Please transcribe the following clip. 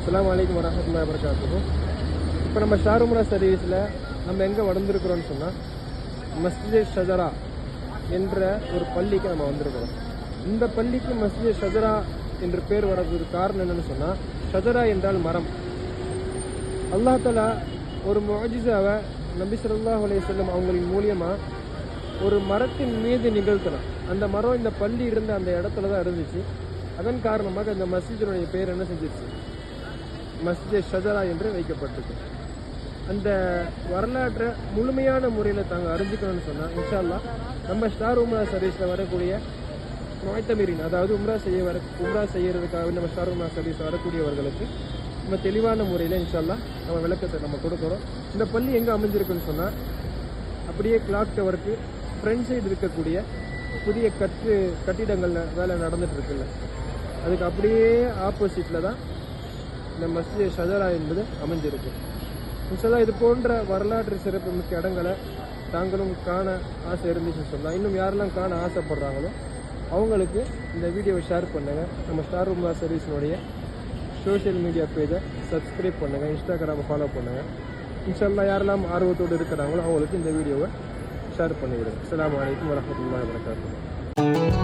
அஸ்ஸலாமு அலைக்கும் வரஹ்மத்துல்லாஹி வபரகாத்துஹு. இப்போ நம்ம ஷாருமுரா சர்வீஸில் நம்ம எங்கே வந்திருக்கிறோம்னு சொன்னால் மஸ்ஜித் ஷஜரா என்ற ஒரு பள்ளிக்கு நம்ம வந்திருக்கிறோம். இந்த பள்ளிக்கு மஸ்ஜித் ஷஜரா என்று பேர் வரதுக்கு காரணம் என்னென்னு சொன்னால், ஷஜரா என்றால் மரம். அல்லாஹ் தஆலா ஒரு முஅஜிஸாவை நபி ஸல்லல்லாஹு அலைஹி வஸல்லம் அவங்களின் மூலியமாக ஒரு மரத்தின் மீது நிகழ்த்தலாம். அந்த மரம் இந்த பள்ளி இருந்த அந்த இடத்துல தான் இருந்துச்சு. அதன் காரணமாக இந்த மஸ்ஜிதினுடைய பேர் என்ன செஞ்சிருச்சு, மஸ்ஜித் ஷஜரா என்று வைக்கப்பட்டது. அந்த வரலாற்றை முழுமையான முறையில் தாங்கள் அறிஞ்சிக்கணும்னு சொன்னால், இன்ஷா அல்லாஹ் நம்ம ஸ்டார் உம்ரா சர்வீஸில் வரக்கூடிய முஅத்தமிரீன், அதாவது உம்ரா செய்யறதுக்காக நம்ம ஸ்டார் உம்ரா சர்வீஸில் வரக்கூடியவர்களுக்கு நம்ம தெளிவான முறையில் இன்ஷா அல்லாஹ் நம்ம விளக்கத்தை நம்ம கொடுக்குறோம். இந்த பள்ளி எங்கே அமைஞ்சிருக்குன்னு சொன்னால், அப்படியே கிளாக் டவருக்கு ஃப்ரண்ட் சைடு இருக்கக்கூடிய புதிய கட்டிடங்களில் வேலை நடந்துட்டு இருக்குல்ல, அதுக்கு அப்படியே ஆப்போசிட்டில் தான் இந்த மஸ்ஜித் ஷஜரா என்பது அமைஞ்சிருக்கு. இன்ஷா இது போன்ற வரலாற்று சிறப்பு மிக்க இடங்களை தாங்களும் காண ஆசை இருந்துச்சுன்னு சொல்லலாம். இன்னும் யாரெல்லாம் காண ஆசைப்படுறாங்களோ அவங்களுக்கு இந்த வீடியோவை ஷேர் பண்ணுங்கள். நம்ம ஸ்டார் உம்ரா சர்வீஸினுடைய சோஷியல் மீடியா பேஜை சப்ஸ்கிரைப் பண்ணுங்கள், இன்ஸ்டாகிராமை ஃபாலோ பண்ணுங்கள். இன்ஷா அல்லாஹ் யாரெல்லாம் ஆர்வத்தோடு இருக்கிறாங்களோ அவங்களுக்கு இந்த வீடியோவை ஷேர் பண்ணிவிடுங்க. அஸ்ஸலாமு அலைக்கும் வரஹ்மத்துல்லாஹி வபரகாத்துஹு.